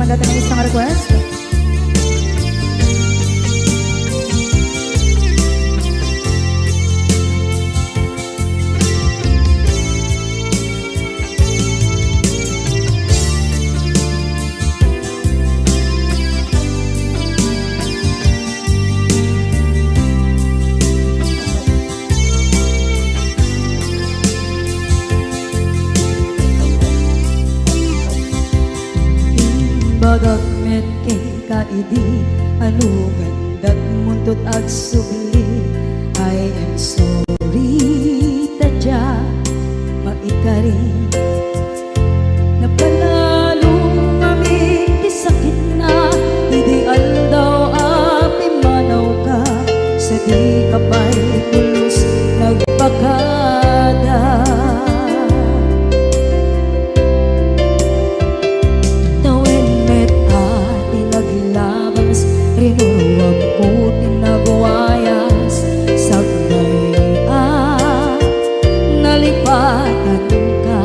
agad ang isang request. Bagagmet kay kaidi ano gandat muntot ag subli. I am sorry tadya maikari napanalo kami di sakit na ideal daw api manaw ka sa di kapay pulos nagpakada. Rinuruwag ko tinabuayas sablay nalipatan ka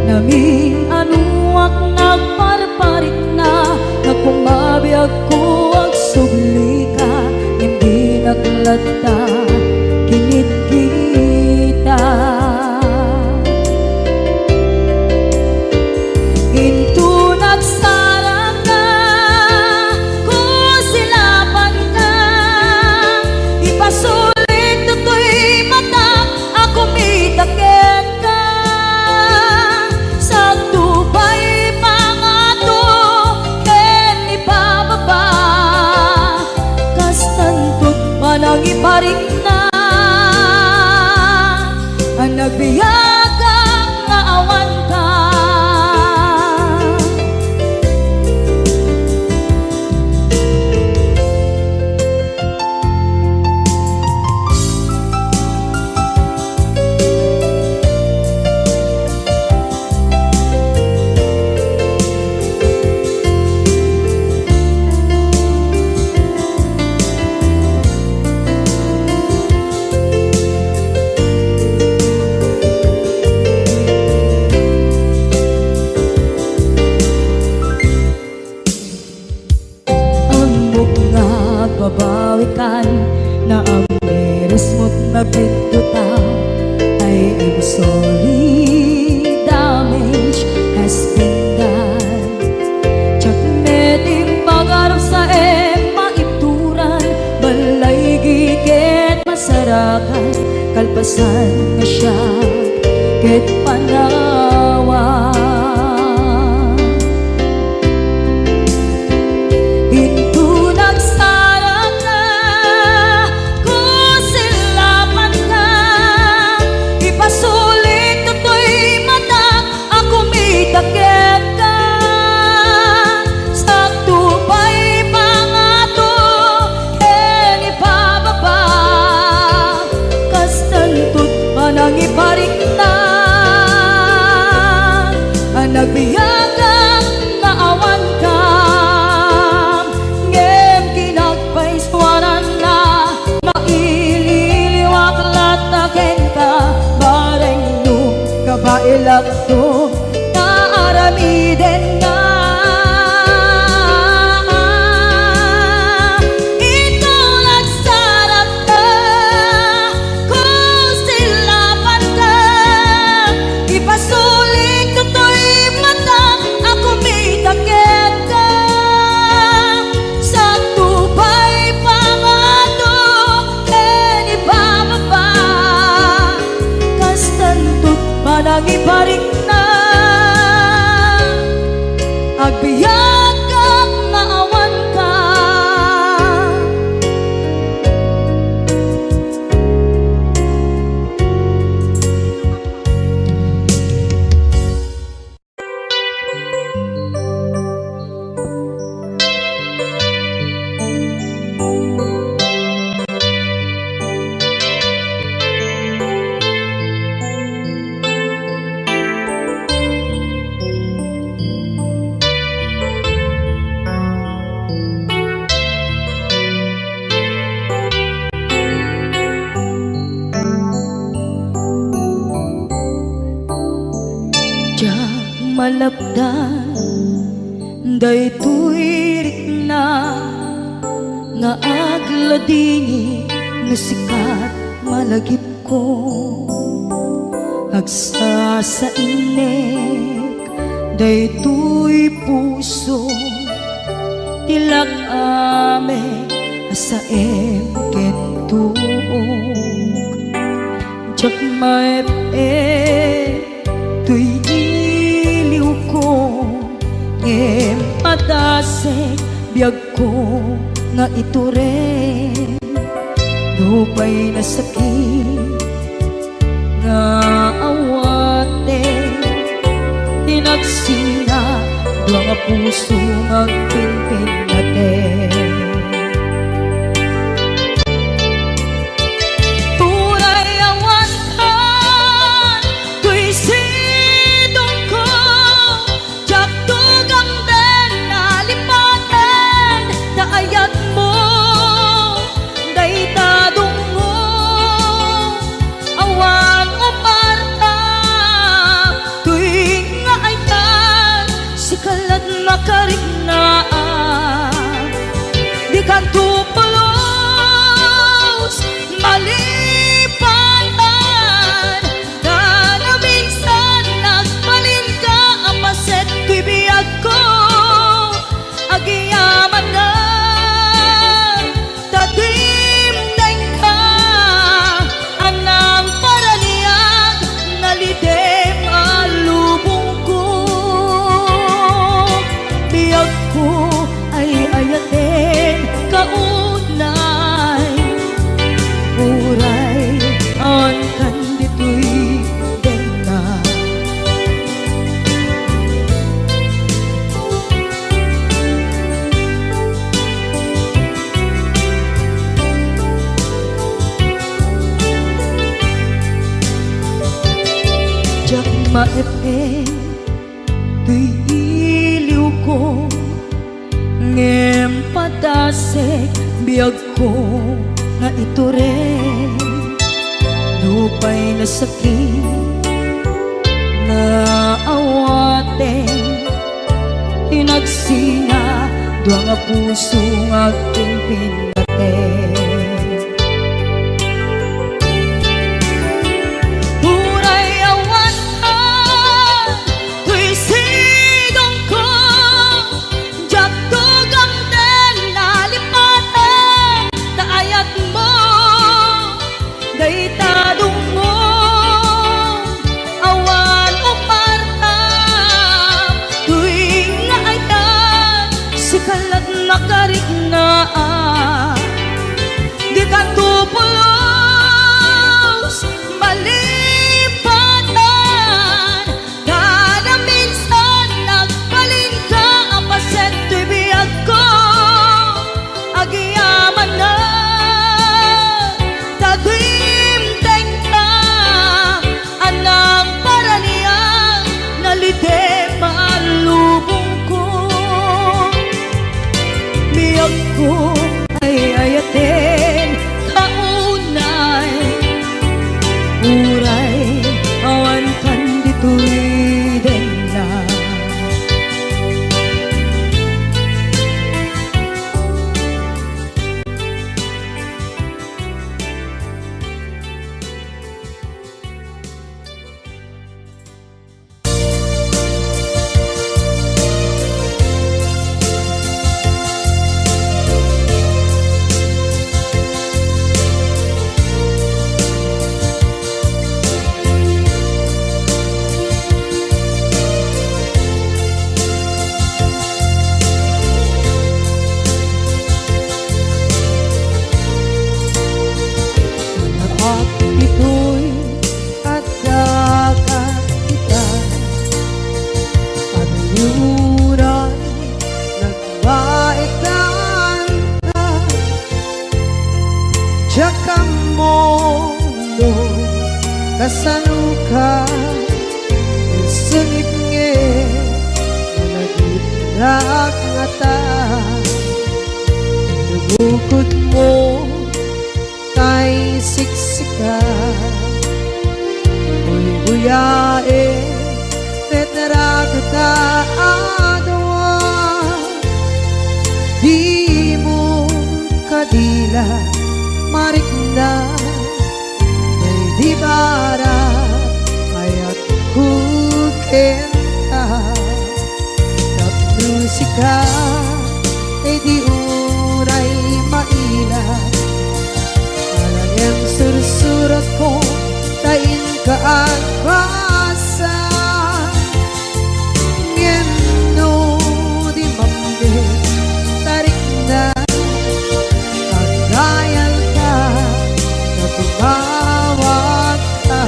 namin anuak nagparparit na nagkumabiyag ko ang subli ka hindi naglata kinit kita into nagsarang ka sulit to'y mata ako mitaken ka sa tubay pangato ken ipababa kas tantot manang iparing na ang nagbiyagang nga awan ka. Babawikan na ang meres mo't nagpinduta. I am sorry, damage has been done. Tsak meding magarap sa maituran balay gigit masarakan kalpasan nga siya ket panawa. Takit ka sa tubay pangato ken ipababa kas tantot manang iparing na ang nagbiyagang nga awan ka ngem kinagpaiswanan na maililiwak lataken ka bareng no kabailak to aramiden na ito nagsarap ka kung silapan ka ipasulit to'y mata ako may takit ka sa tubay pangato ken ibababa kas tantot manang iparing na agbiyak kang maawan ka. malapdan Daytoy rikna nga agladingi nga sikat malagip ko agsa sa inek daytoy puso tilak ame sa emken tuog jak maep tuy iliw ko ngem padasek biyag ko nga ito rin lupay na sakit nga awate tinagsinga dua nga puso magpinpin natin turay awantan tuy sidong ko jak tugang den nalipaten kaayat mo daytadong mo awan umarta tuwing nga aytan sikalat makarignaang di kan tupulos malipatan na na minsan nagbalin ka apaset bibiyag ko agiyaman na tatimdeng ka anang paraniyag nalidem alubong ko biyag ko ay ayatin kaunay uray ang kandito'y denga jak maepe tuy iliw ko ngem padasek biyag ko nga ito rin lupay na sakit na awate tinagsinga dua nga puso nga pinpinaten turay awantan tuy sidong ko jak tugang den nalipaten kaayat mo daytadong mo awan umarta tuwing nga aytan sikalat makarignaang di ka tupulos malipatan kada minsan nagbalin ka apaset tuy biyag ko agiyaman na tagimteng ka anang paraniyang nalidem alubong ko biyag ko ay ayatin kaunay uray awan kandito'y denla at ito'y agkakita at yuray nagbaikan ka tsaka mo kasanuka sungit nge nagitrak nga ta nabukod mo kay siksika buyae tetra ka adawa kadila marikna may di bara ayat kukenta kat musika ay di uray maila alayang sursurat ko tain ka ang basa ngeno di mamde tarik na kagayal ka na tumawag ka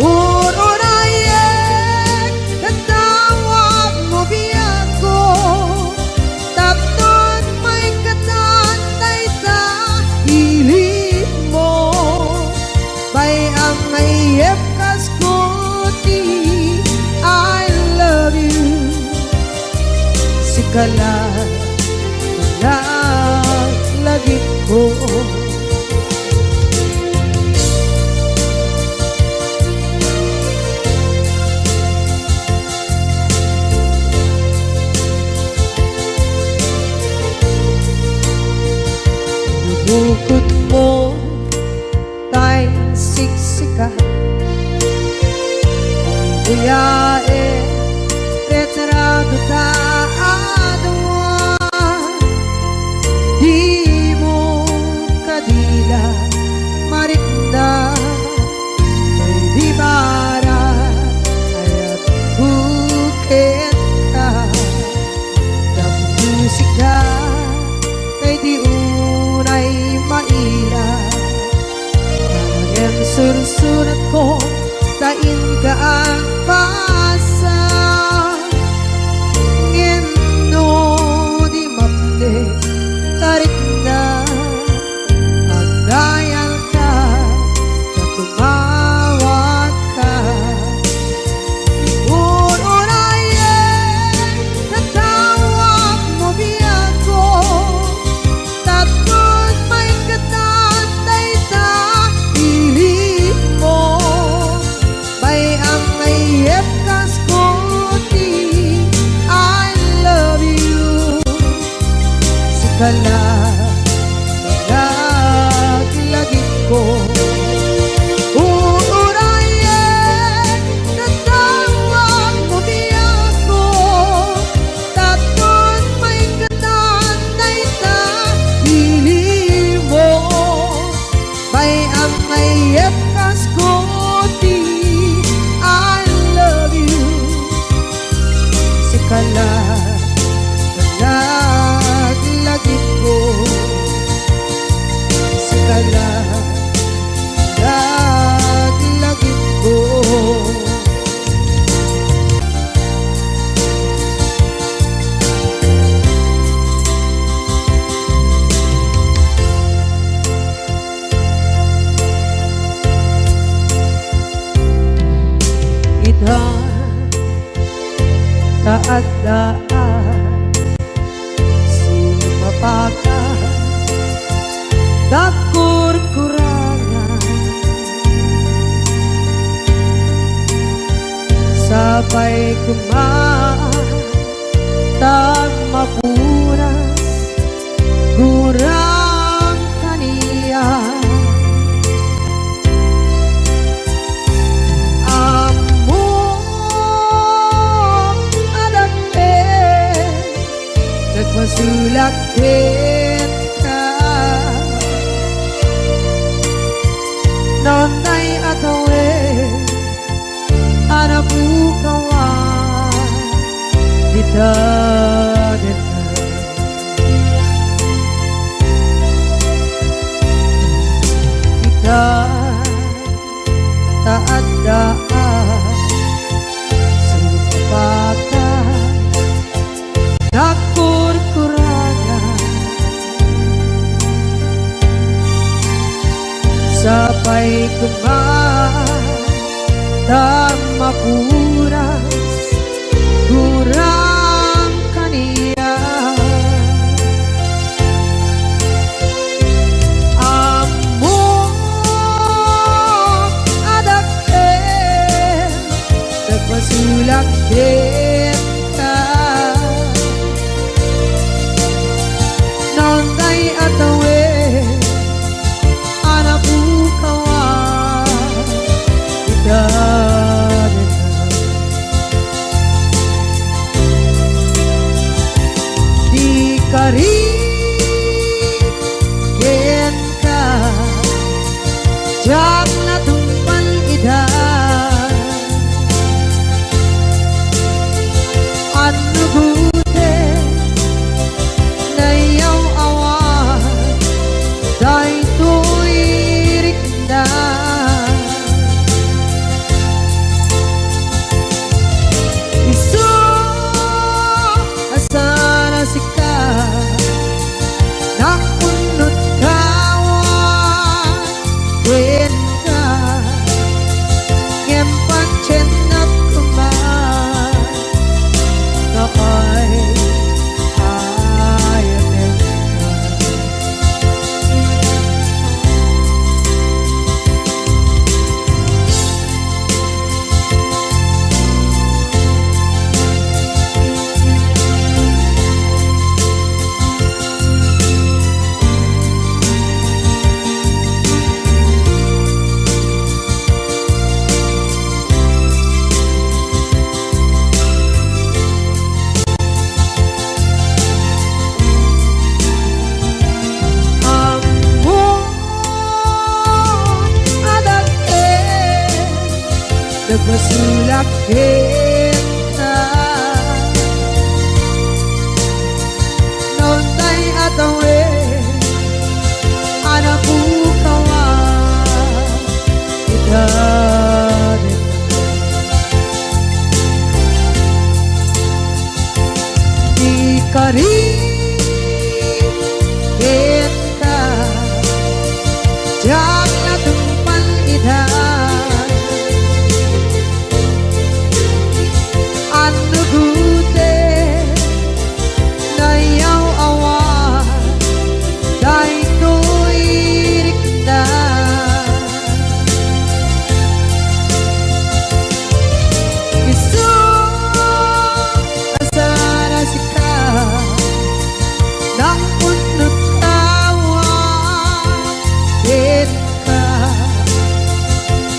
ururayek katawag mo biyako tapnon may katantay ta hilig mo bay ang mayep kaskuti I love you sikala lagit ko bukod mo tay siksika buyae retrado ta adwa di mo kadila marikna may di bara ayat bukit ka ng musika kay di unay maila ang sursurat ko tain ka ang pasa ngeno di mamde tarik na ang dayal ka na tumawag ka ururayen natawag mo biyako tapos may katantay ta hilig mo bay ang mayep kaskuti I love you sikala lagit ko uurayen natawag mo biyako tapos may katantay ta hilig mo bay ang mayep kaskuti I love you sikala lagit ko sikala lagit ko ita taadaan sumapaka dakur-kurangan sabay kumaan tag mapuras gurang kaniya masulakit ka nonday atawe anabukawan dita kita taadaan sumpakan dakur-kurangan sabay kumaan dan mapuras gurang kaniya among adakit nagpasulakit ka nonday at jak natumpan ida Ano gute na iyong awan Dahil tuwirik na Isu asana sika Nakunot kawan Wen ka Ngempan chenak kuman Kaay ayanin ka Nagpasulak kita Noon tay atawe Anak bukawan Kita Di karin Kita Jak natumpan ida Ano gute na iyaw awan Dahil tuwirik na Isu asana sika Nang punot kawan Din ka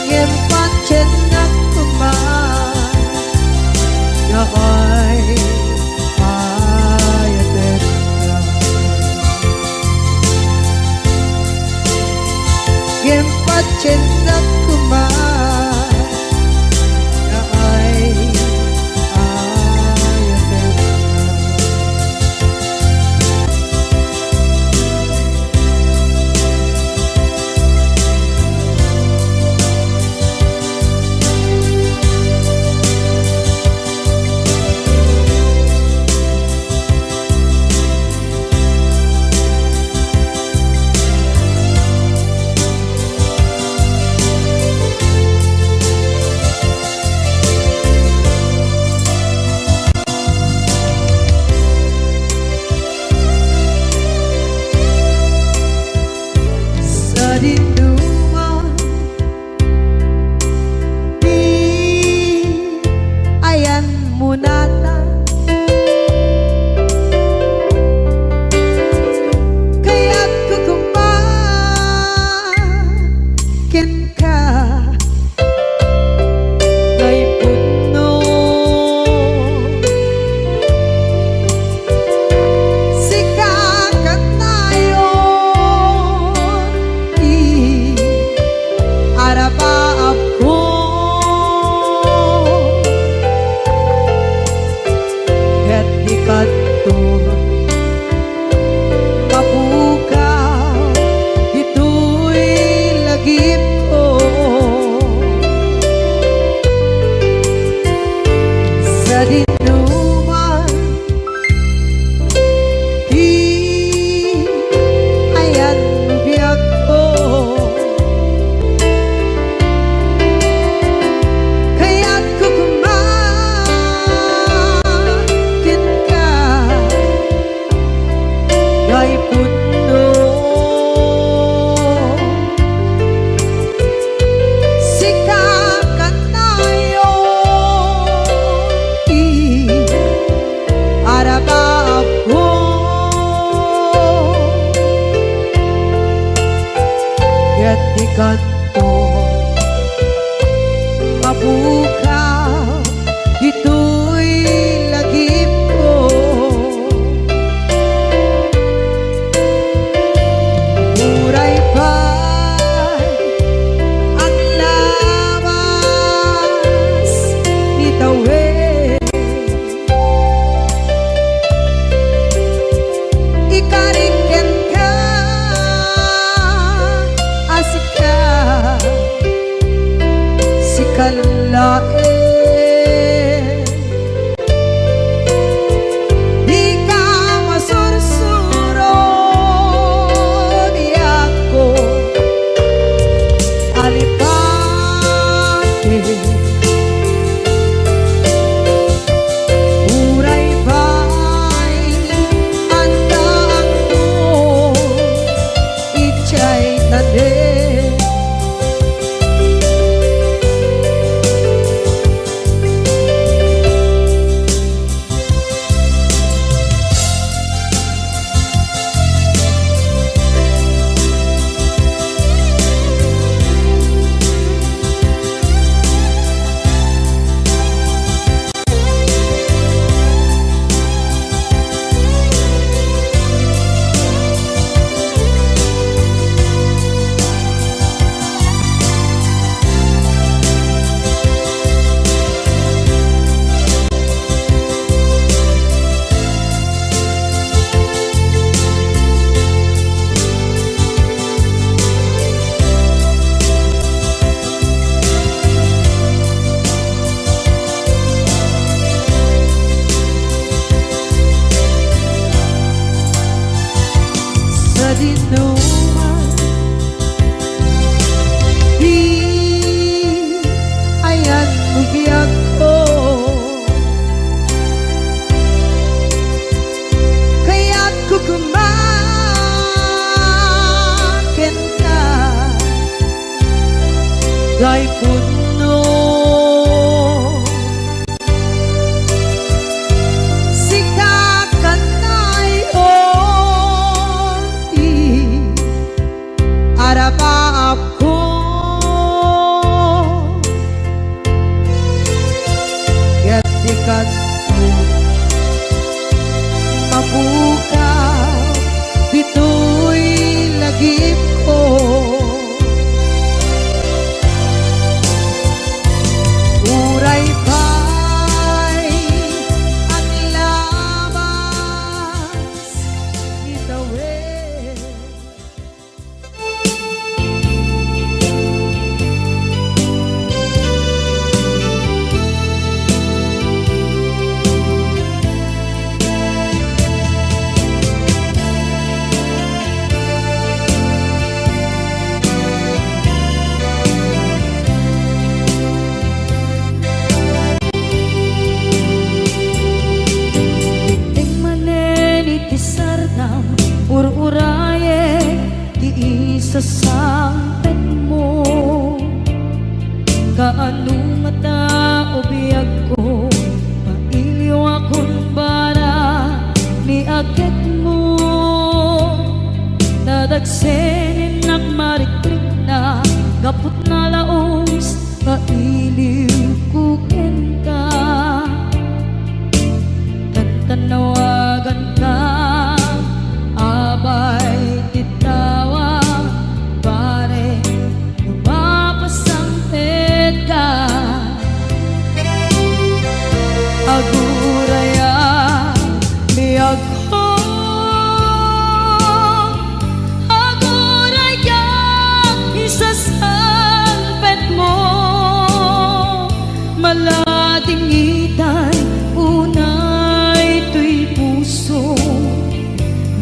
Ngempan chenak kuman Kaay ayanin ka Ngempat chenak kuman Kaay ayanin ka Sa dinduman Di ayan mo nata Kaya't kukumakin ka Kay puno Sikakat na yun Araba ako Ket di kadto mapukaw Ito'y lagip ko Sa dinuman Di ayan biyag ko Kaya't kukumakin ka Kay puno Sikakat na yun Araba ako Kaya't di kadto mapukaw Ito'y lagip ko Muray pa'y kalain. Di ka masursuro di ako alipake. Uray ba'y andaan mo ichay tanin. Sa dinuman di ayan bugyak ko, kaya't kukumakin ka gay puno. Arapa ako gatikat mo mabukaw dito'y lagip ko. Uray ba'y ang labas itawid. Ur-uraye di isa sampet mo, kaano mata o biyag ko, mailiw akong bara ni akit mo. Nadagsenin ang marikrik na gapot na laos, mailiw kukin ka. Tantanawagan ka abay titawa pare lumapasangpet ka. Aguraya biyag ko, aguraya isasangpet mo. Malating itay unay tuy puso,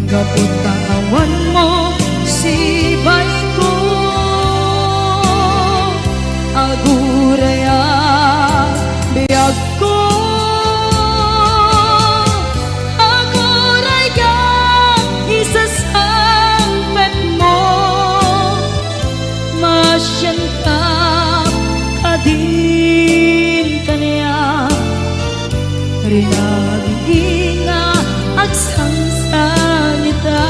gapot kaawan mo si bay ko. Aguraya biyag ko, aguraya isasangpet mo. Masyan ka kadin kanya rinaging nga at sangsanita.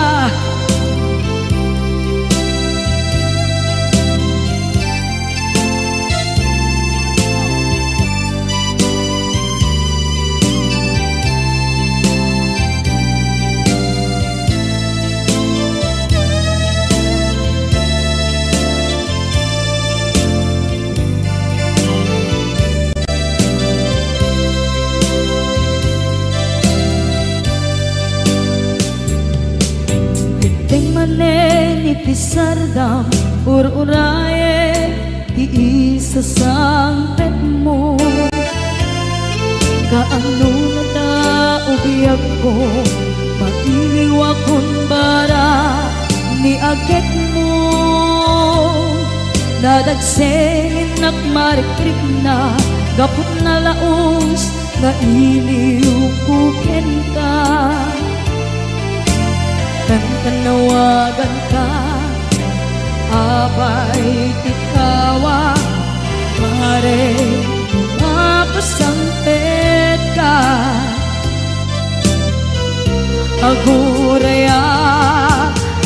Manen iti sardam ur-uraye ti isa sa sangpet mo. Kaano na taubiyag ko, mailiwa kung bara ni agit mo. Nadagsengin nakmarikrik na, gapot na laos nga iliw kuken ka. Tanawagan ka, abay tikawa, pare mapasangpet ka. Aguraya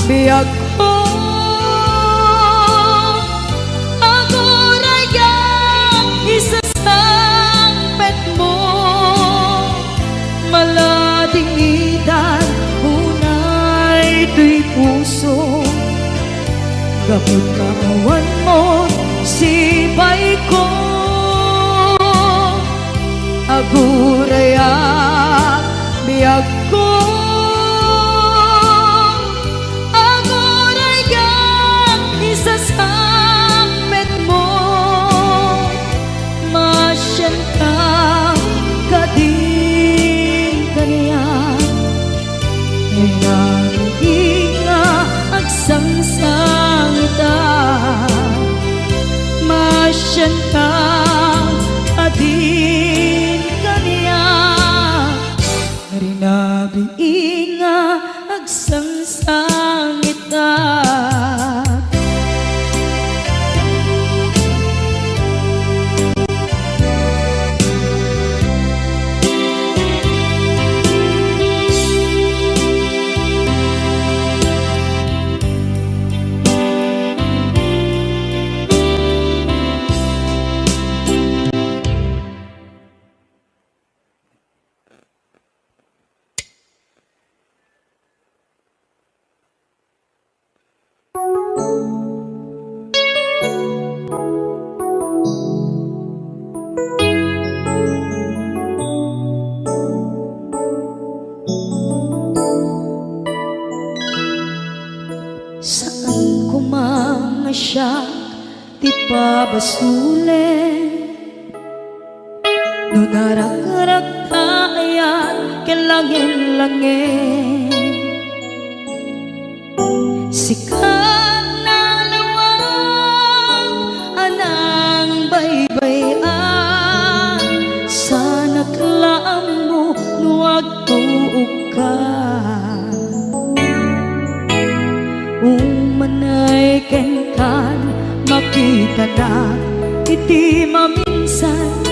biyag ko, aguraya isasangpet mo. Malading idan hunay tuy puso, gapot kawan mo sibay ko. Aguraya biyag ko, aguraya isasangpet mo. Masyan ka kadin kaniya, nga agsangsangita. Masyan ka adin kaniya, rinabi nga agsangsangita. Saan ko mga siya ti pabasulen, no narak-arak tayan kelangin-langin. Sikat na lawang anang baybayan, sana klaam mo nuwag tuog ka. Umanay ken kan makita na iti maminsan.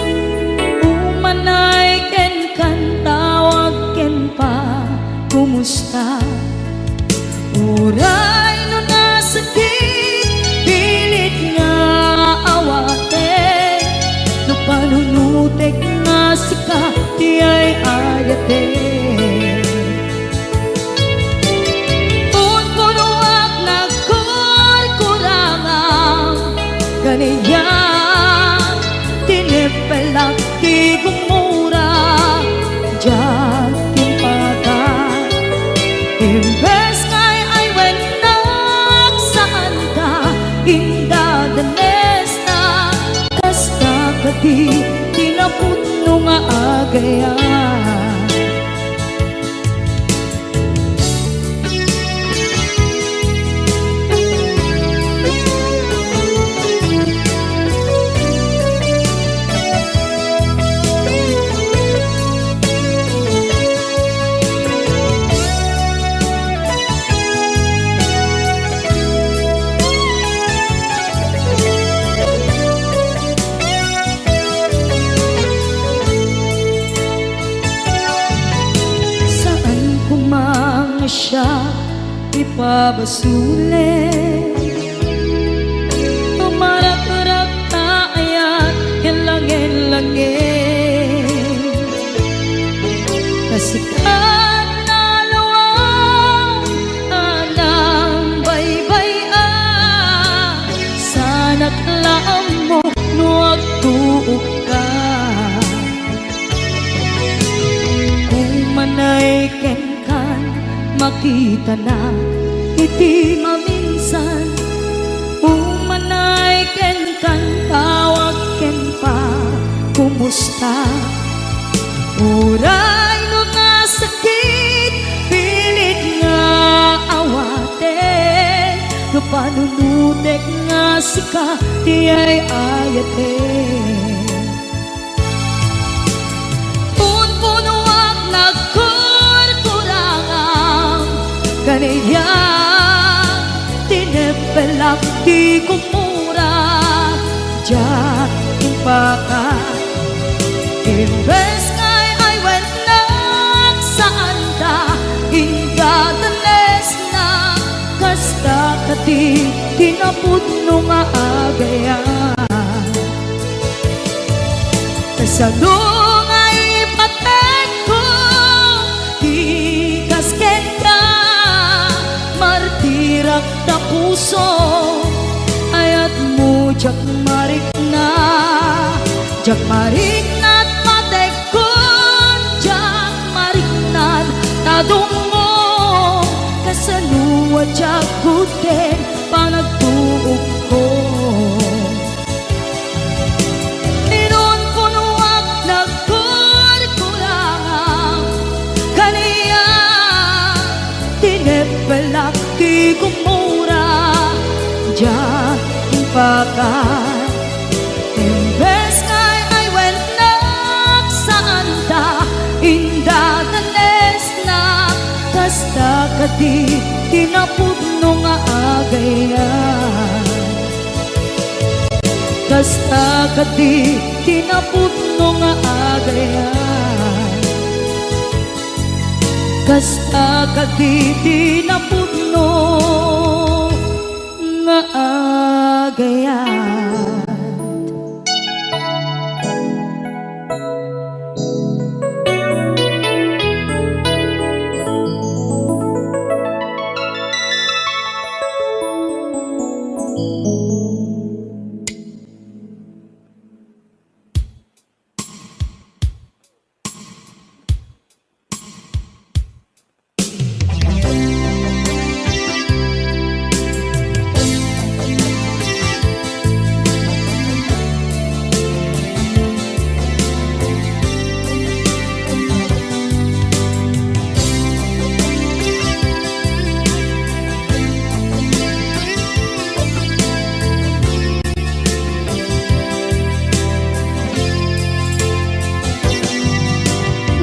Umanay ken kan tawag ken pa kumusta. Uray no nasakit pilit nga awate, no panunutek nga sika di ay ayate. Kaniya tinipelak di gumura diyan timpata. Imbes ngay ay wenak saan ka indadanes na, kasta kati tinaputno nga agayan. Siya ipabasulen, tumarak-arak tayan kelangin-langin. Kasikat na lawang anang baybayan, sana't laam mo nuwag tuog ka. Umanay ken makita na iti maminsan. Umanay ken kan tawag panunutek nga sika ti ay ayate. Punpunuak nagkurkurangang kaniya tinepelak ti kumura ja impaka. Imbes ngay ay went nagsaan ta ingadanes na kasta kati tinapudno nga agayan. Kasadong ay patek ko ikasken ka martirak na puso ayat mo jak marik na patek ko jak marik na tadungo kasaluwa jak kuten panagtuog ko. Ninon punuak nagkurkurangang kaniya tinepelak ti kumura ja impakan. Imbes ngay ay went nagsaan ta indadanes na kasta kati tinapudno nga agayan. Kasta kati tinapudno nga agayan. Kasta kati tinapudno nga agayan.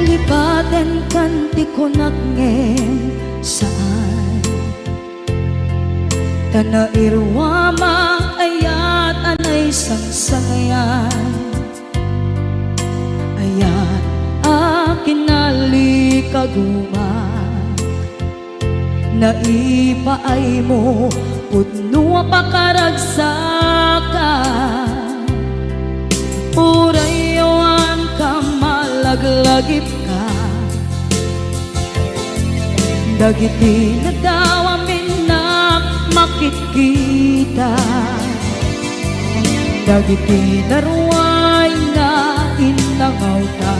Lipaten kanti ko nagngem saan tanairwama ayat anay sangsangayan ayat akin nalikaguma naipaay mo pudno pakaragsakan urayawan ka malaglagip ka dagiti nadawamin na makikita dagiti naruay na inangaw ta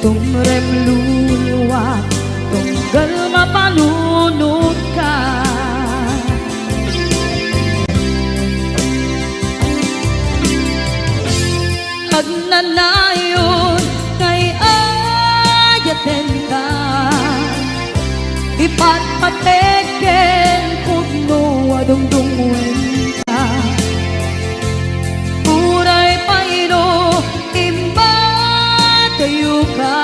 tumrem luluwa tunggal mapalunod ka. Agnanayon kay ayaten ka ipatpateken pudno adungdungwen ka uray pairo imbatayo ka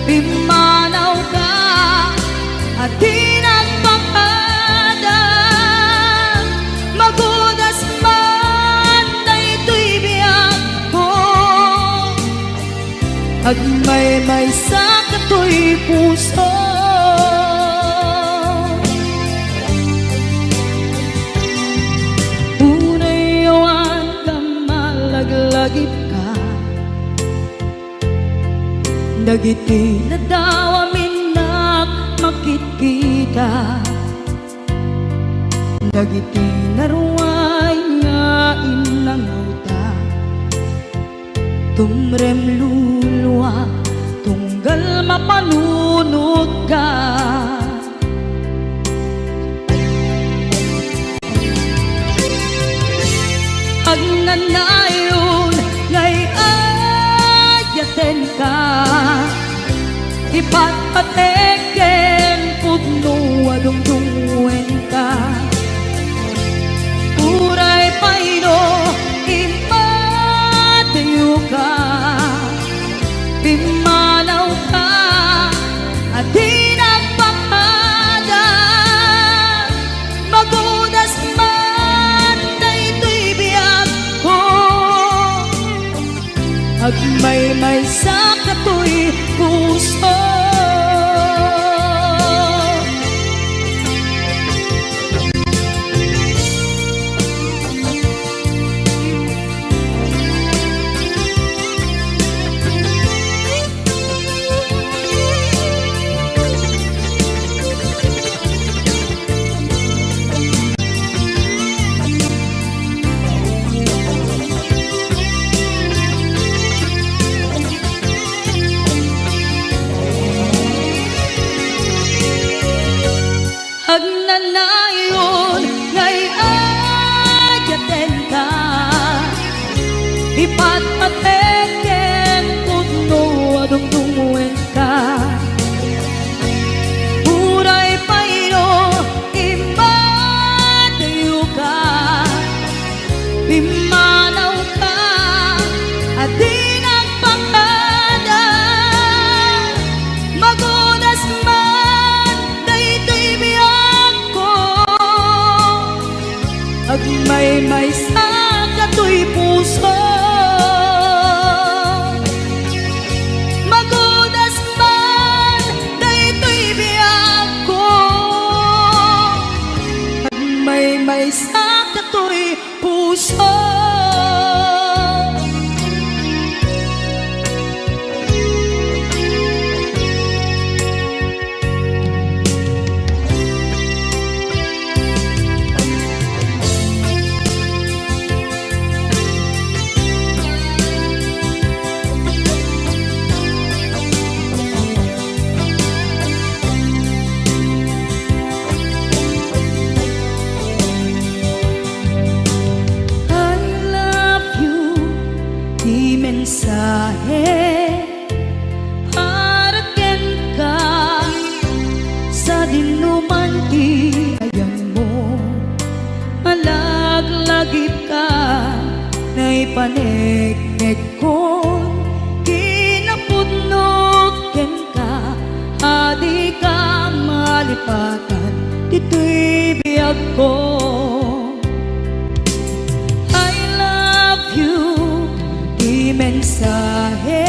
imanaw ka at tinagpakadan magudas man na ito'y biyak ko at may sa kato'y puso. Unayawan ka malaglagip ka dagiti nadawamin na makikita dagiti naruay nga inangaw ta tumrem luluwa tunggal mapanunod ka. Agnanayon ngay ayaten ka ipatpateken pudno adungdungwen patpateken pudno adungdunguen ka Uray paino imadayo ka Pimanaw ka at di nagpakada Magunas man daytoy biyag ko Agmay-may sa kato'y puso Magunas man daytoy biyag ko Agmay-may sa kato'y puso mensahe para ken ka sa dinuman ti ayan mo malaglagip ka na'y panegnek kon kinapudnot ken ka adi ka malipatan dito'y biyag ko I love you mensahe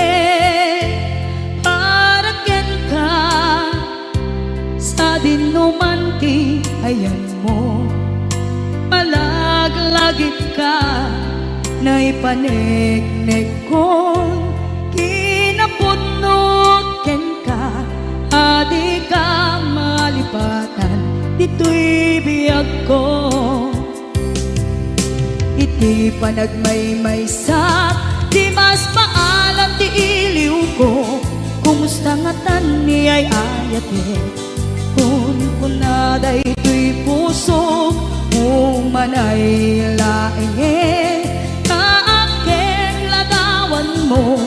para ken ka sa dinuman ti ayan mo malaglagip ka na'y panegnek kon kinapudnot ken ka adi ka malipatan dito'y biyag ko iti panagmaymaysak Di mas paalam ti iliw ko Kumusta nga tan ni ay ayate Kung kunaday to'y puso Umanay laenge Kaaken lagawan mo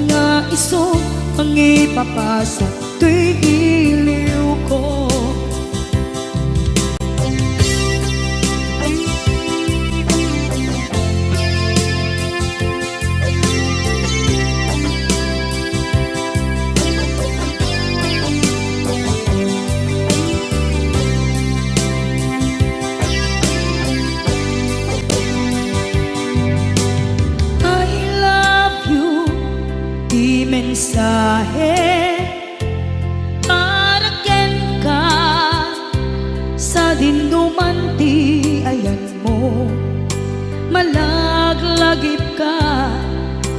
Nga iso pangipapasa to'y iliw ko mensahe para ken ka sa dinuman ti ayan mo malaglagip ka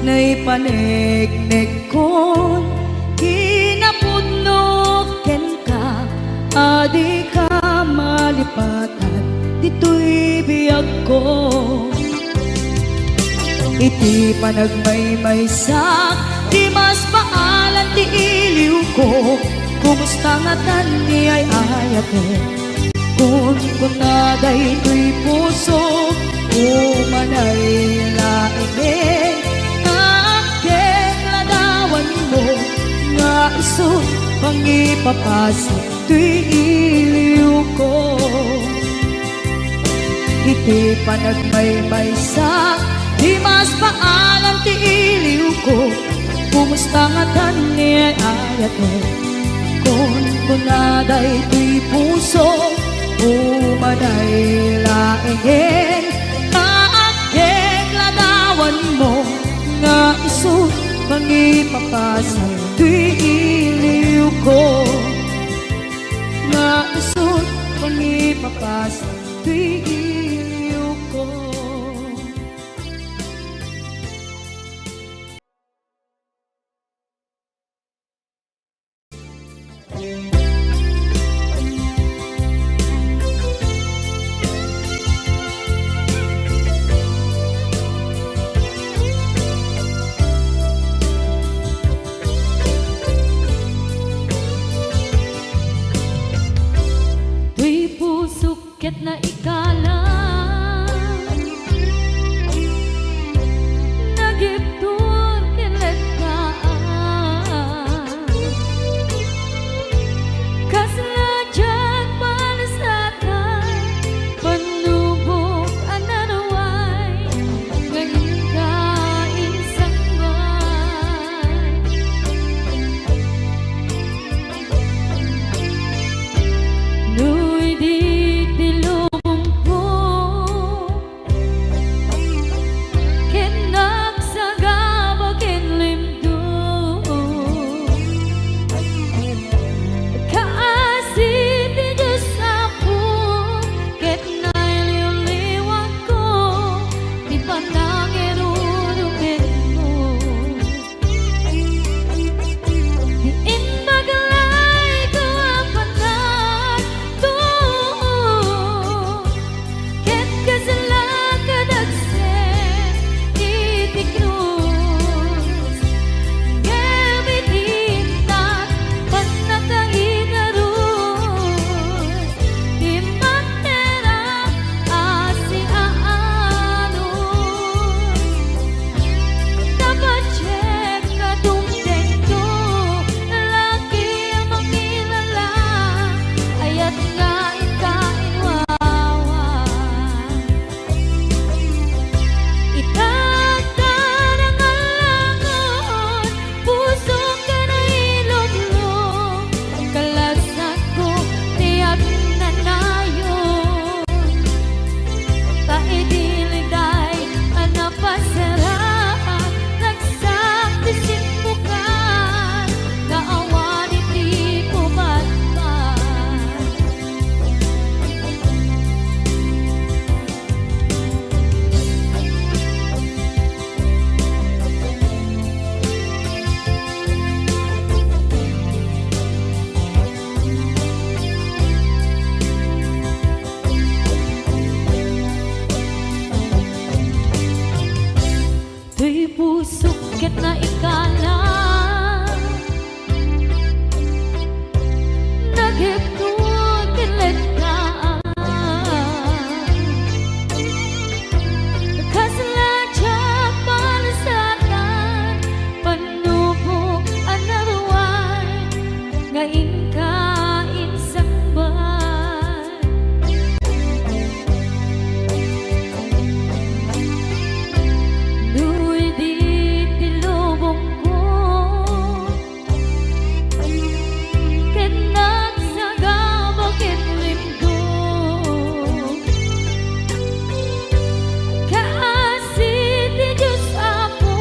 na'y panegnek kon kinapudnot ken ka adi ka malipatan dito'y biyag ko iti panagmaymaysak Di mas paalan ti iliw ko Kumusta nga tan ni ay ayate Kung kunaday to'y puso Umanay laenge Aken ladawan mo Nga iso pangipapasa to'y iliw ko Iti panagmaymaysak Di mas paalan ti iliw ko Kumusta nga tan ni ay ayate Kung kunaday to'y puso Umanay laenge Kaaken ladawan mo Nga iso pangipapasa to'y iliw ko Nga iso pangipapasa to'y iliw ko Ket na ikala ket na ikala nagiptun kilit ka kasladya palasatan panubok another one ngayon ka insang ban Nuy di tilubong ko ket nagsagabog ket limgo kaasit ti Diyos Apo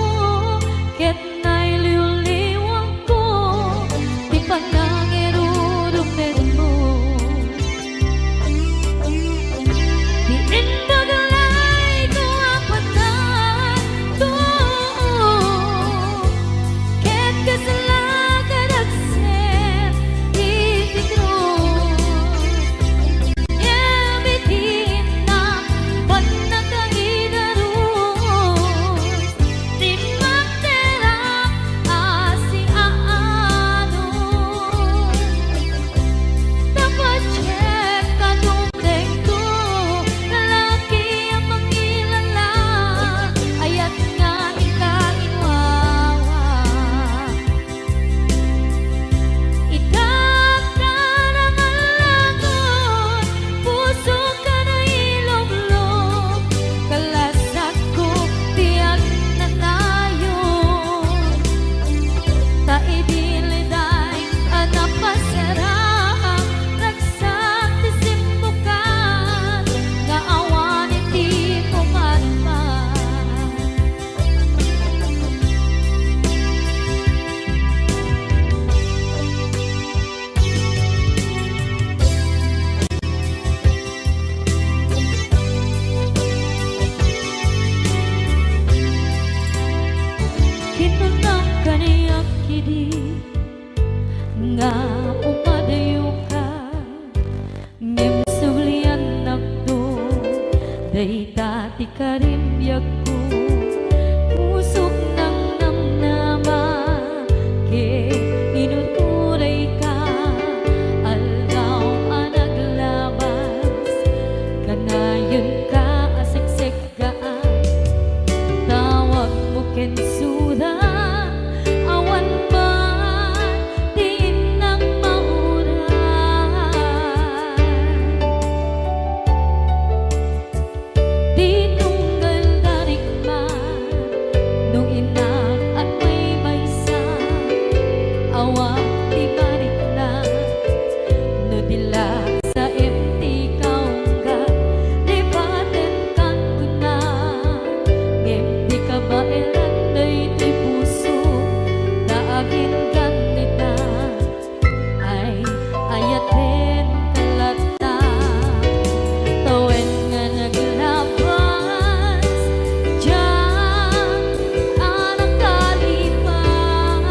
ket nailiw-liwang ko ti panangirurumnen mo di indagalay ko apatan to ket kasalakan aksen itikros yamitin na panagkaidaros timagterang asi aanos dapat check ka dumdeng to lalaki ang mangilala ayat nga ikainwawa itatran ang alagon puso ka na ilog-log kalasat ko tiyak na nayon ta idiliday anak pasarang ragsak ti simbukan nga awan iti pumatpat kinunang kaniyak kidi nga umadayo ka ngem sulian nakdo dayta ti karimbiag ko pusok ng namnama ke inuturay ka aldaw anaglabas kanayon ka asiksik gaan tawag mo ken suda awan man din ng mauran di tunggal darikman nung inak at may maysa awa di barik na no dila sa empty kaungga di baten kanto na ngem di ka ba elanday ti puso daagin ganita ay ayaten kalata tawen nga naglabas diyan anak kalipan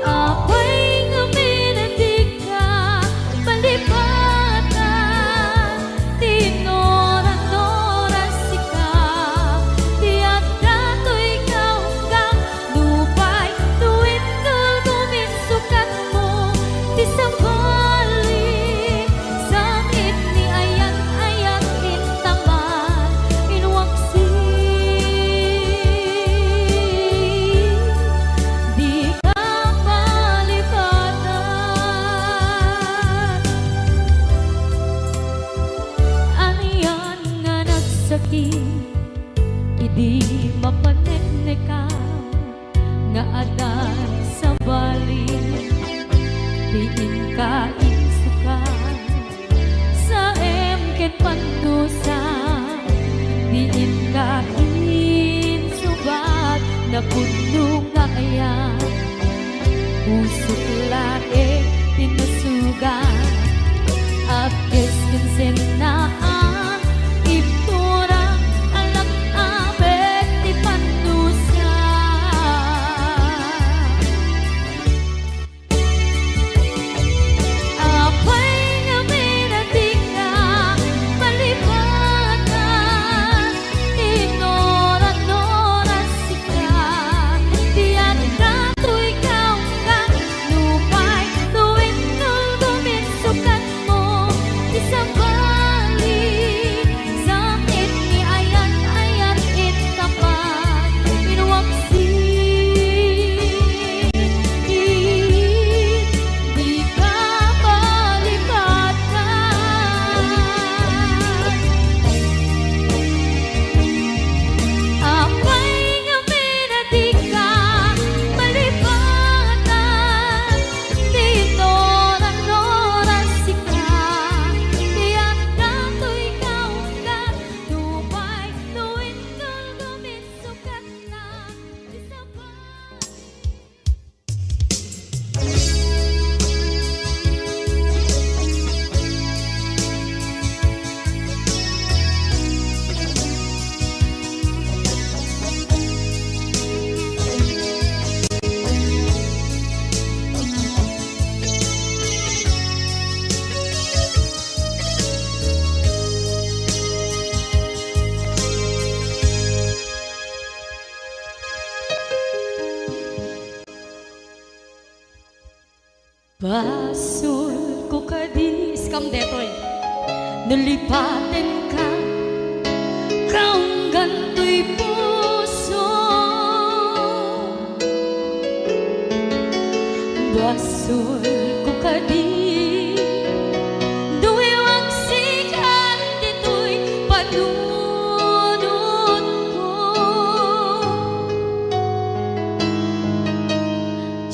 apay nga minatig ka palipatan tinoran-oras sika tiyak dato'y kaunggang lupay tuwid kal guminsukat mo ti sabali sakit ni ayat-ayat intaman inwaksi di ka palipatan aniyan nga nagsakit idi mapaneknekan nga adan sa bali diin ka insukan sa emken pandusa diin ka insubat na puno nga ayan pusok lae tinusugan at kiskinsin na ang ipturang alak abet ti pandusa apay nga minating ka palipatan Basol ko kadis kam detoy nalipaten ka kaong ganto'y puso. Basol ko kadis duwewang sikan dito'y panunod ko.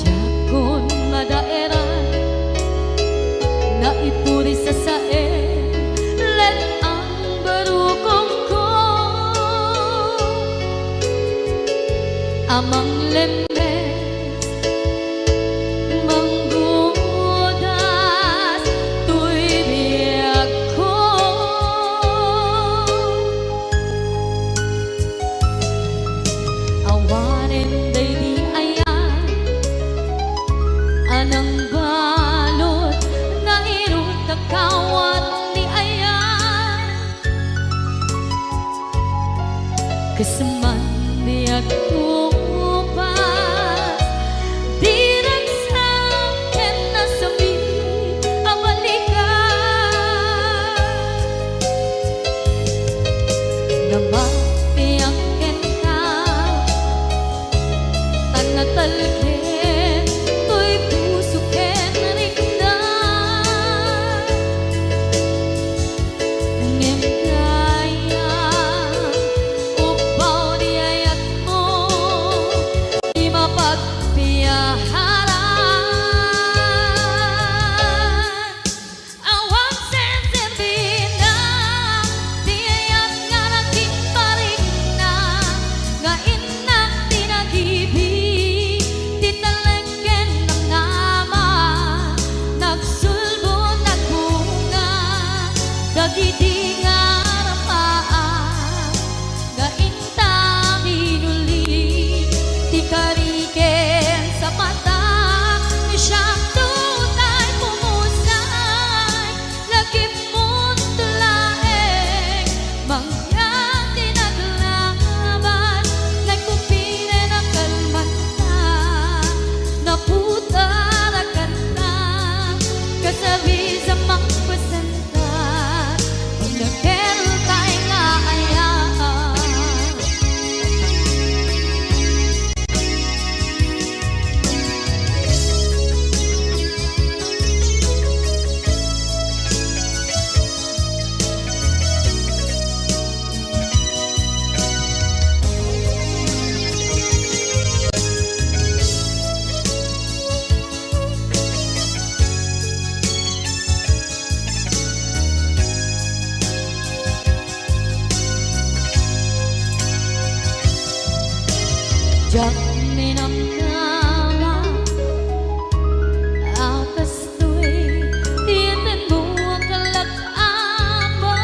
Jakon madaera na ipuri sa sae let ang barukong ko amang lemes manggudas tuy biyak ko. Awanen day di ayan anang balot na irot na kawat ni ayan kasaman biyak ko pa di nagsakin na sabi ang balikan na mapiyakin ka tanatalkin to'y puso ken rikdan ngem kaya upaw di ayat mo di mapagpiyaharan. Awang senserbin na di ayat nga nagtimparik na nga inak tinagibig titalengken ng nama nagsulbo nagbunga dagiti nga rapaan nga inta minuli ti kariken sa mata ni siyang tutay pumusay lagim mo't tulaeng mangyang tinaglaban nagkupine ng kalmanta naputar kanta kasabi sa magpasantat paglakel kay nga ayaan. Jak minamnama akas to'y tiyatin mo ang kalak-ama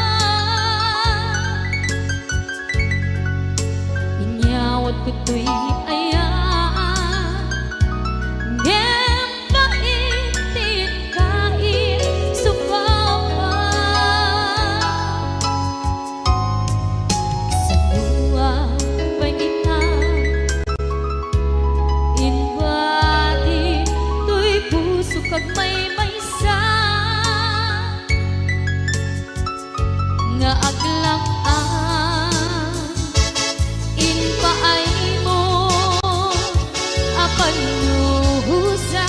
inyawat ko to'y ayaan ngem paitin kain supawa sa luwa ba'y kita inwati to'y puso kag may maysa nga aglang inpaay mo apan luhusa.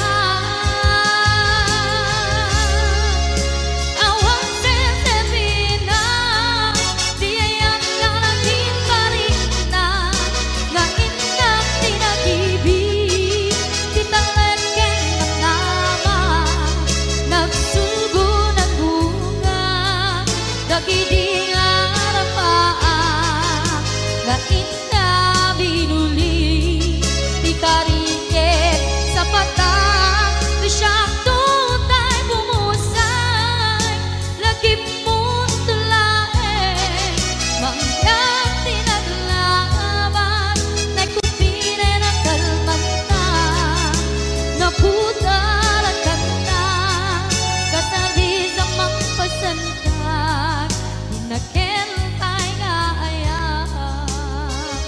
Awang senserbin na di ayat nga nagtimparik na nga inak tinagibig titalengken ng nama nagsulbo ng bunga dagiti nga rapaan nga inta binuli ti kariken sa patang ti siyang tutay bumusay lagim mo't tulaeng mangyang tinaglaban nagkupine ng kalmanta naputar kanta kasabi sa magpasantat inakel kay nga ayaan.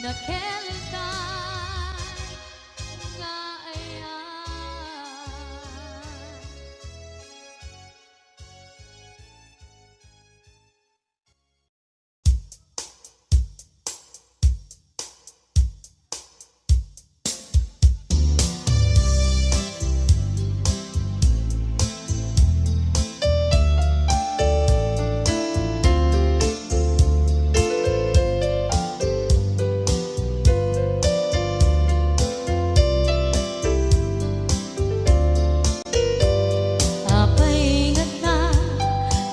nakelkan nga ayan.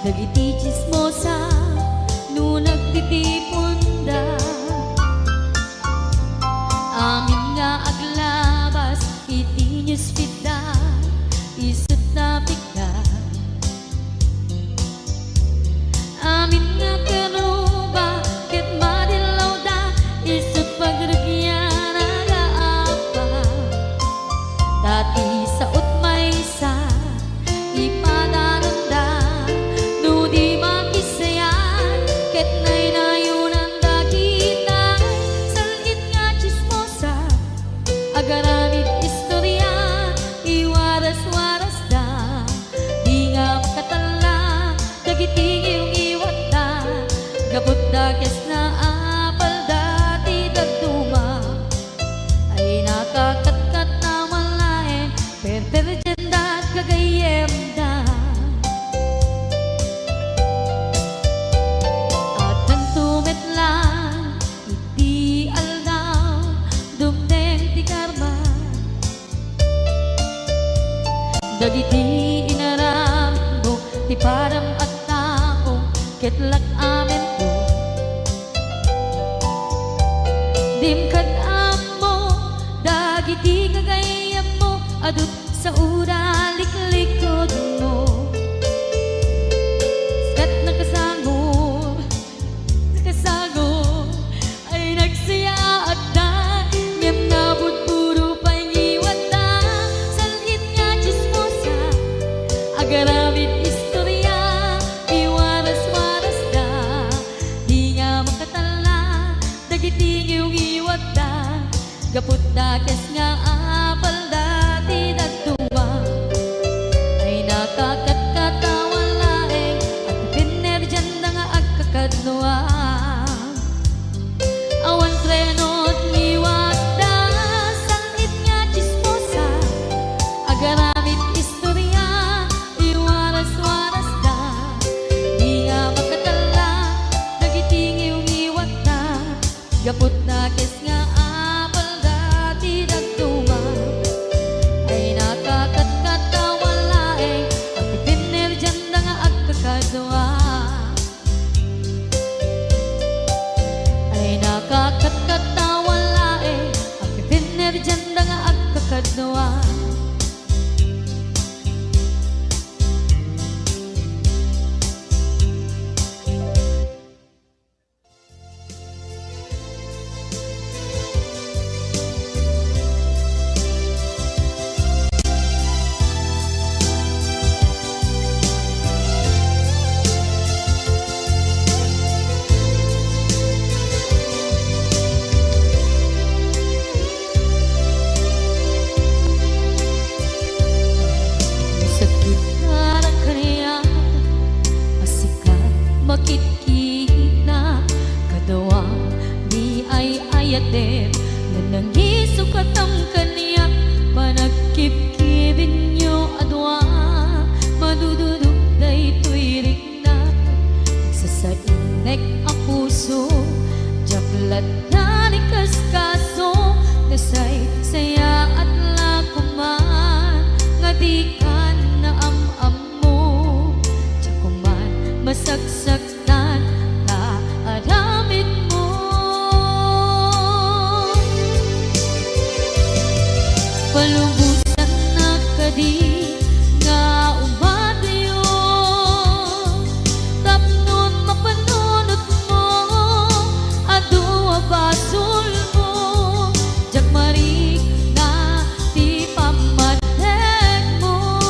Dagiti chismosa no nagtitipunda, amin nga aglabas iti newsfeed isut na pigda, amin nga karuba ket madilaw da isut pagragyan nagaapa, dati sa utmaysa ipadaranda di makisayan ket nay nayunan dakita salit nga chismosa agaramid istorya iwaras-waras da di nga makatala dagiti iyong iwat da gabot da kes na apal dati dagduma ay nakakatkat na malain perperjanda at kagayem da. Dagiti inaram mo ti param at tao ketlak amen ko dimkad amo dagiti kagayam mo adut sa uraliklikod mo kat nakasagor ay nagsaya at da ngem nabut puro pangiwat da salit nga chismosa agaramid istorya iwaras-waras da di nga makatala dagiti iyong iwat da gaput da kes nga apal dati dagduwa ay nakakatkatawa laeng at pinerjan da nga agkakadnoa awan trenot ngiwat da salit nga chismosa agaramid istorya iwaras-waras da di nga makatala dagiti iyong iwat da gaput na kes nga apal dati dagduma ay nakakatkatawa laeng at pinerjan da nga agkakadwa ay nakakatkatawa laeng at pinerjan da nga agkakadwa. Makitkita kadawa di ay ayaten nanangisukat ang kaniya panagkipkibin nyo adwa madududuk na ito'y rikna nagsasainek ang puso jaklat na ni kaskaso nasay saya at lakuman nga di ka na am-am mo jakuman masagsak na aramid mo palubusan na kadi nga umadayo tapnon mapanunot mo adua basul mo jakmarik na ti pamadeg mo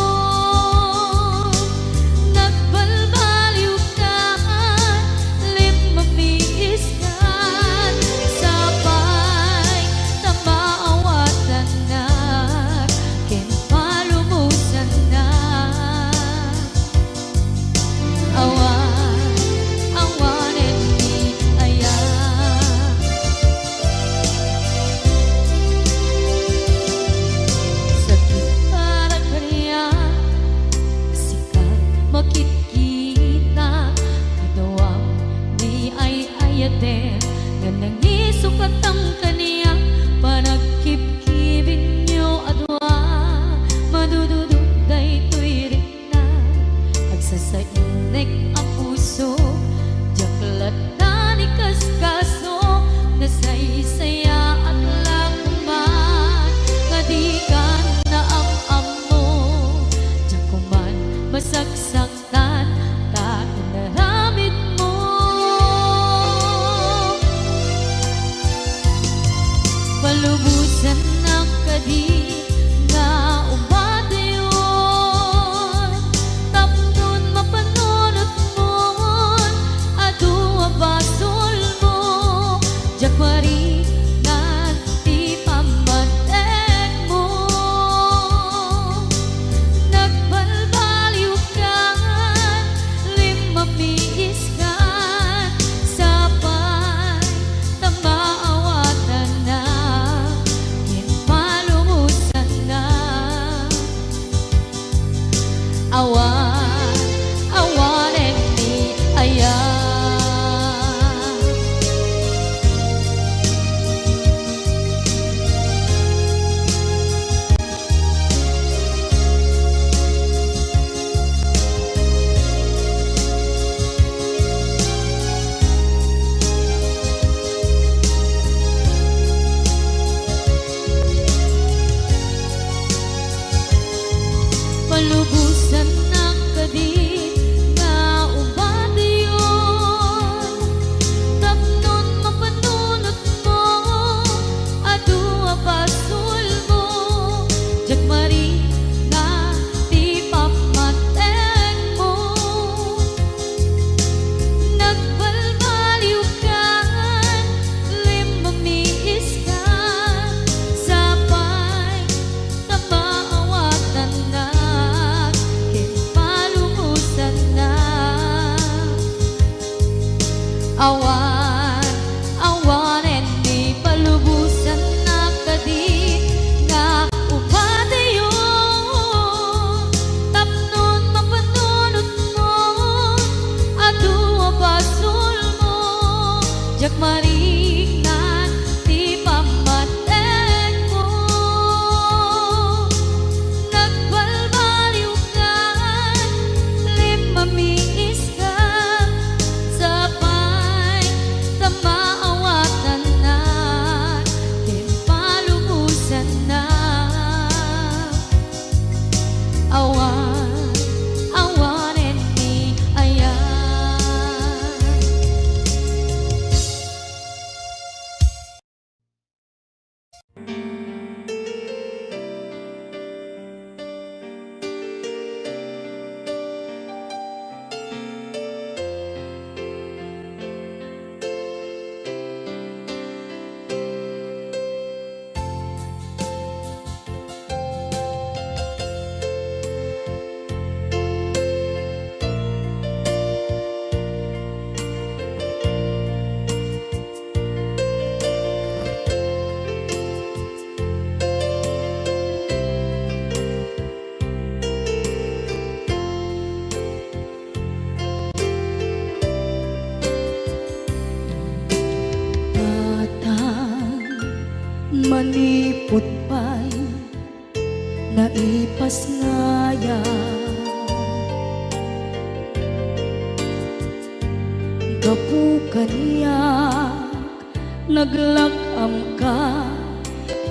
Palubusan ng kadi nga ubadayon, tapnon mapanunot mo, adu abasol mo, jakmari nanti pamatek mo. Nagbalbaliw ka, limamiis ka, sabay tamaawatan na, kinpalumusan na. Awan, awanen ni ayan. Palubusan ng kadit nga ubadayon, tapnon mapanunot mo, adu abasol mo, jakmari na ti pamatek mo. Nagbalbaliw ka, limamiis ka, sabay tamaawatan na, kinpalumusan na. Awan, awanen ni palubusan na kadi nga ubadayon, tapnon mapanunot mo, adu abasol mo, jakmari nanti pamatek mo. Nagbalbaliw ka, limamiis ka, sabay tamaawatan na, kinpalumusan na. Awan, awanen ni ayan. Batang manipot pa'y naipas ngaya, gapukan niya naglakam ka,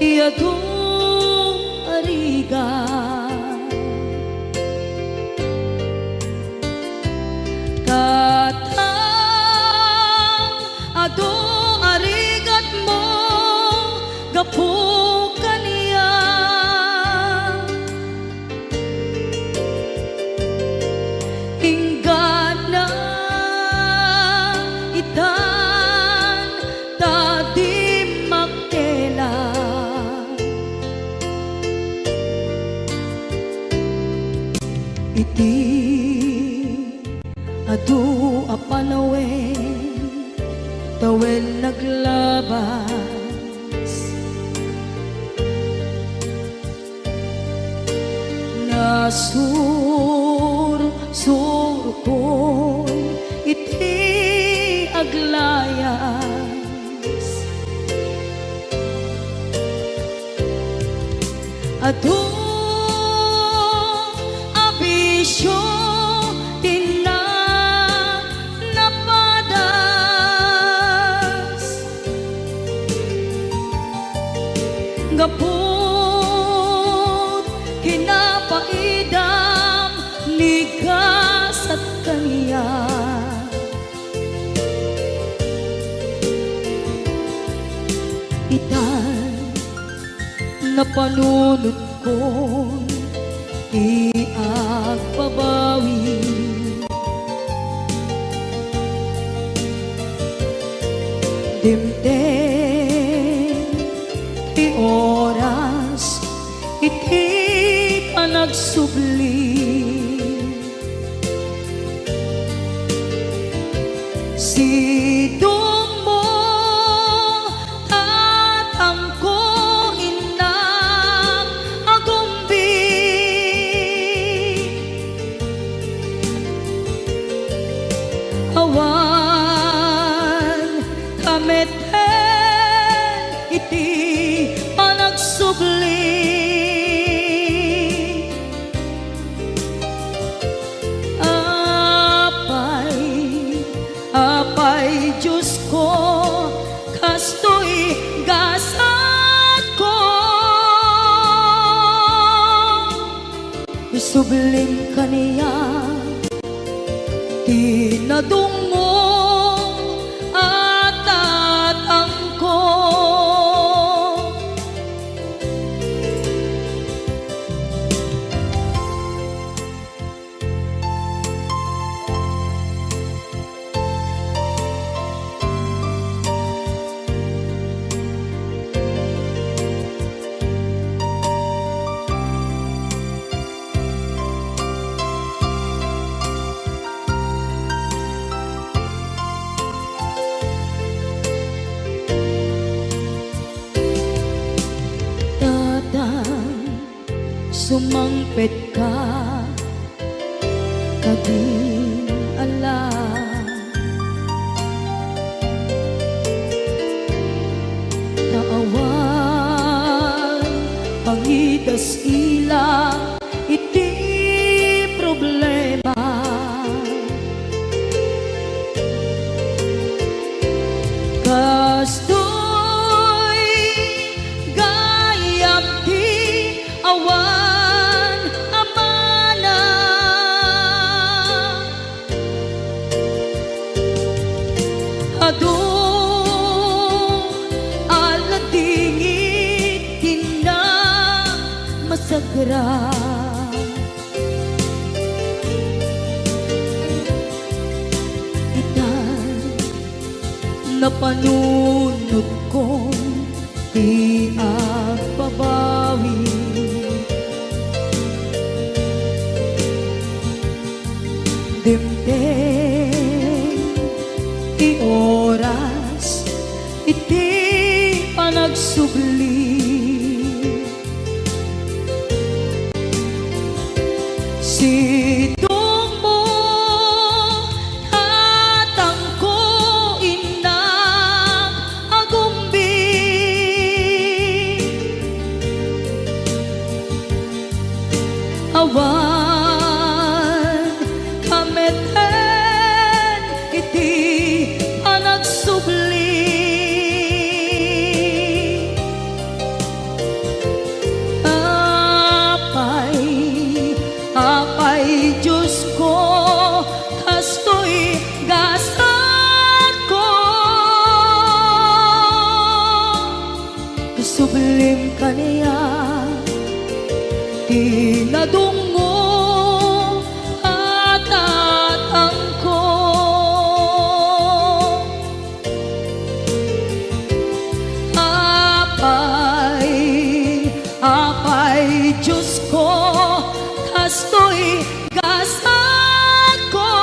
iyadong ariga. Katang ado arigat mo, gapukan niya. Inggan na itan tadi makela, iti adu apanawen, tawen naglabas, nasur ko iti aglayas, adu abisyo gapot kinapaidam nigas at kaniya. Itan na panunod ko'y di agbabawi. Dimdim ti oras iti panagsubli. Sidong mo tatangko inang agumbi. Awan kameten iti panagsubli. Apay Diyos ko, kastoy gasat ko. Isublim ka niya, tinadungo at tatangko. Sumangpet ka, kadin alam. Naawan, pangitas ila, iti problema. Kastoy gayam ti awan. Aladingit tina masagra. Itan na panunod kong di agbabawi. Dimdim ti oras iti panagsubli. Sidong mo tatangko inang agumbi. Awan kameten iti panagsubli. Apay Diyos ko, kastoy gasat ko. Sublim ka niya, tinadungo at tatangko. Apay Diyos ko, kastoy gasat ko.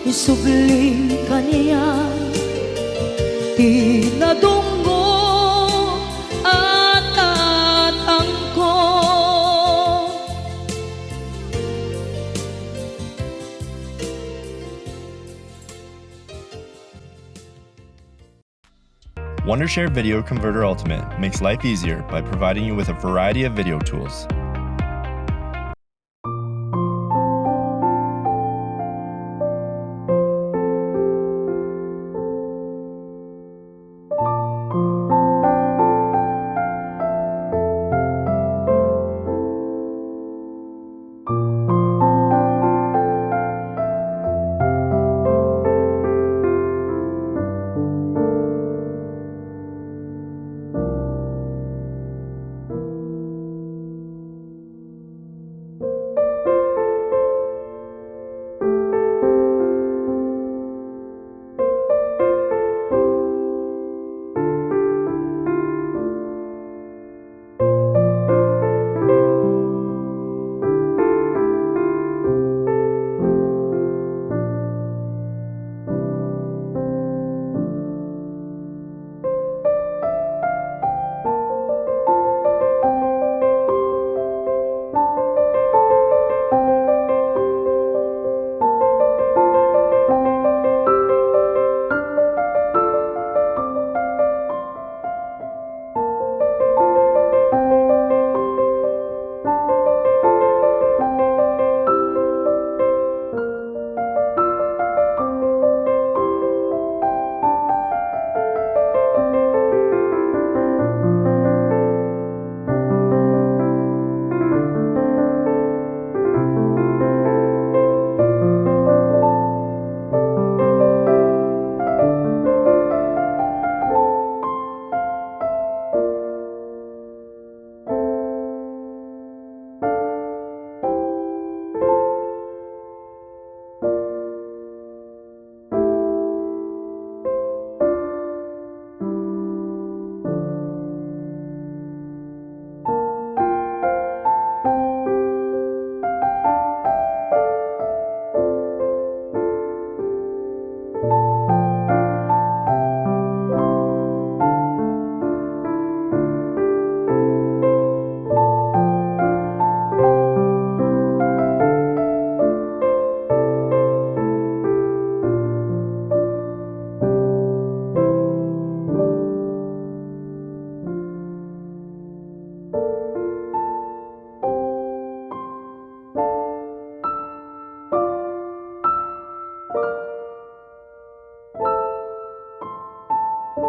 Isublim ka niya, tinadungo at tatangko. Wondershare Video Converter Ultimate makes life easier by providing you with a variety of video tools. Tas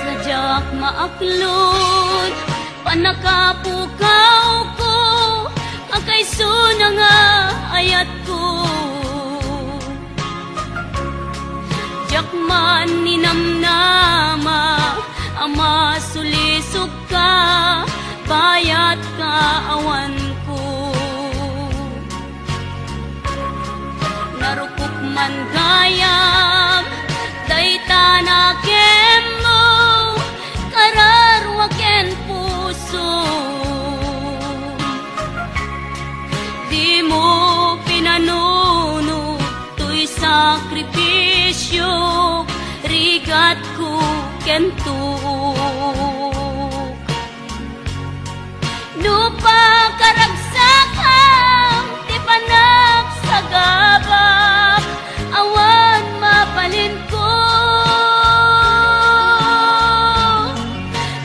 nadyak maaklod, panakapukaw ko, akay suna nga ayat ko. Diyak man ninamnama, ama sulisog ka, bayat ka awan ko. Narukok man gayam, dayta na mo, kararwaken puso. Di mo pinanuno, to'y sakripisyo, rigat ko kentuk. Lupa karagsakam, di panak sa gabak, awan mapalin ko.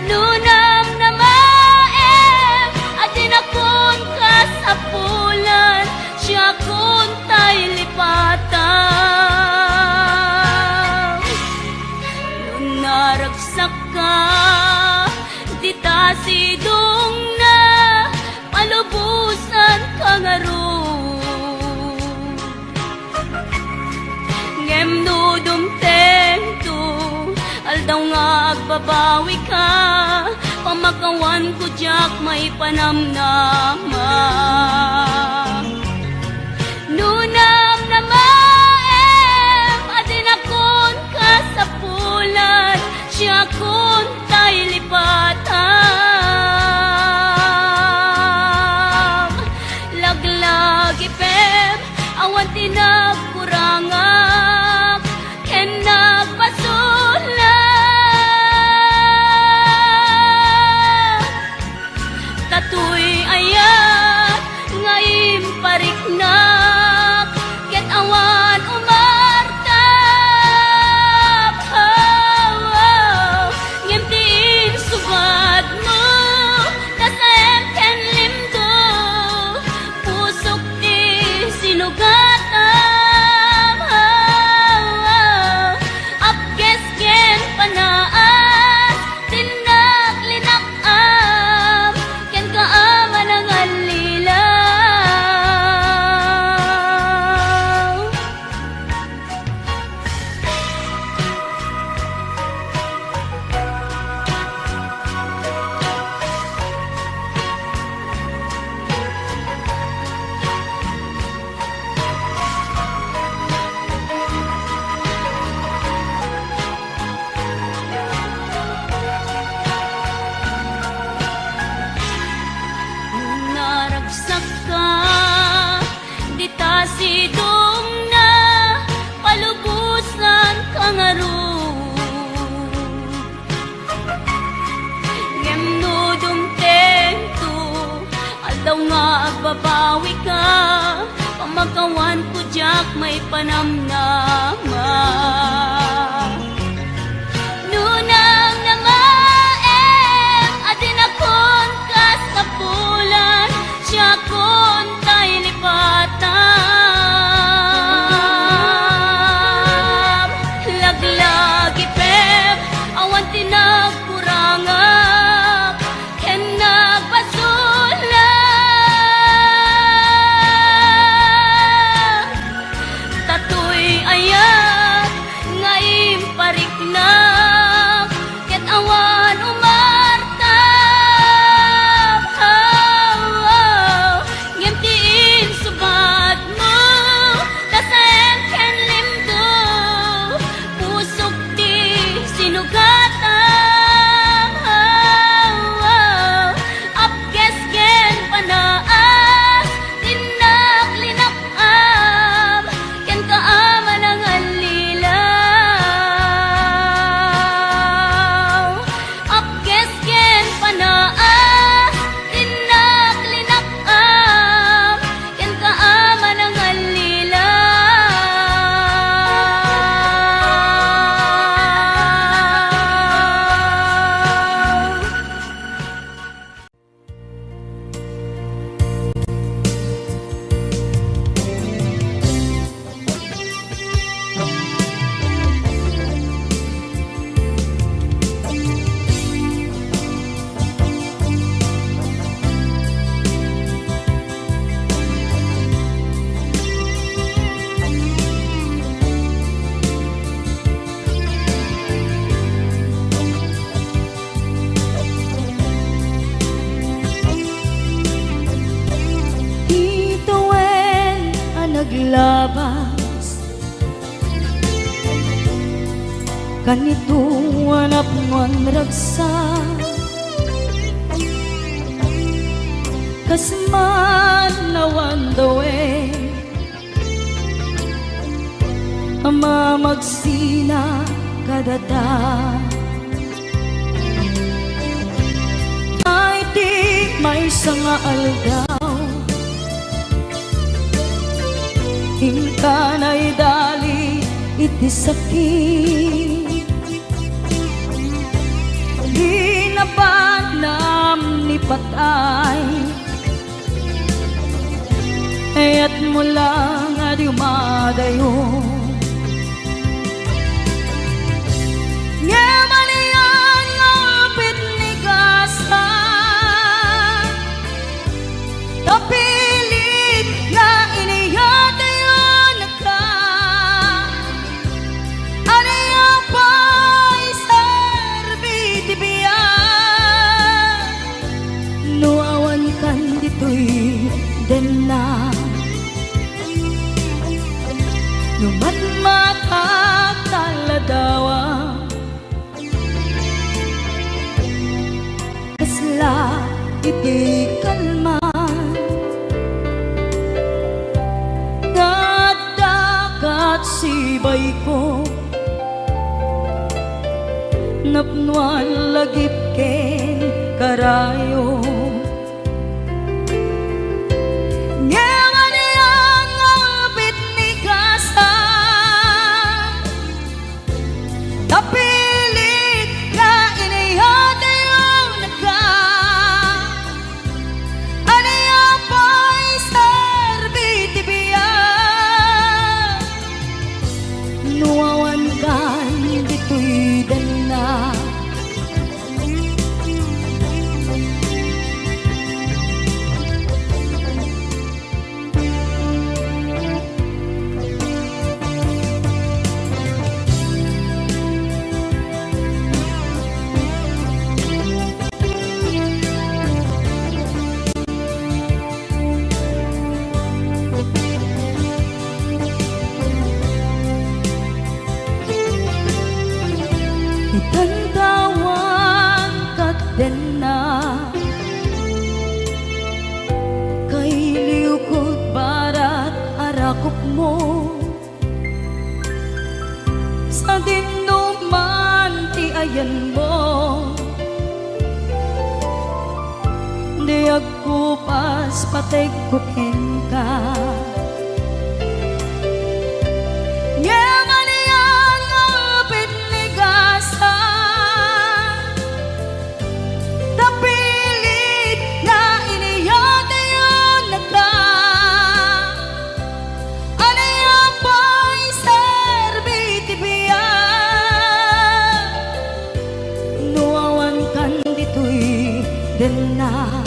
Nunam na maem, atin akon kasapulan, siya kon tay lipatan. Nunaragsak ka, di ta sidong na, palubusan ka nga ron. Ngem no dumtento, aldaw nga agbabawi ka, pamakawan ko diyak may panamnama. Nunam na maem, adin akon kasapulan, siya kon tay lipatan. Laglag ipem, awan tinagkurangak, ken nagpasulat. Katuy ayat, ngayon pariknak, ket awan umartap. Ngem tiin sugad mo, tasem ken limdo, pusok ti sinugatam. Apkes ken panaas, tinaglinakam, ken kaaman ang alilaw. Naragsak ka, di ta sidong na, palubusan ka nga ron. Ngem no dumtento, aldaw nga agbabawi ka, pamakawan ko diyak may panamnama. Nunang na maem, adin akon kasapulan, siya kon tay lipatan. Laglag ipem, awan tinagkurangak, ken nagpasulat. Tatoy ayat, nga naglabas kanito hanap man ragsa kasman nawan dawe ama magsina kadada ay di may sanga aldaw hinkanay dali iti sakit di na banam ni patay ayat mo lang adi umadayo nga maniyan ngapit ni gasa tapilit nga iniyatayo naka aniya pa'y serbiti biya nuawan kan dito'y den na numatmatak taladawa kasla iti kalman dagat sibay ko napnuan lagip ken karayo tapilit nga iniyatayo naka aniya pa'y serbiti biya nuawan kan dito'y dana itantawan kat den na kay liukod barat arakop mo sa dinuman ti ayan mo di agkupas patay kuken ka den na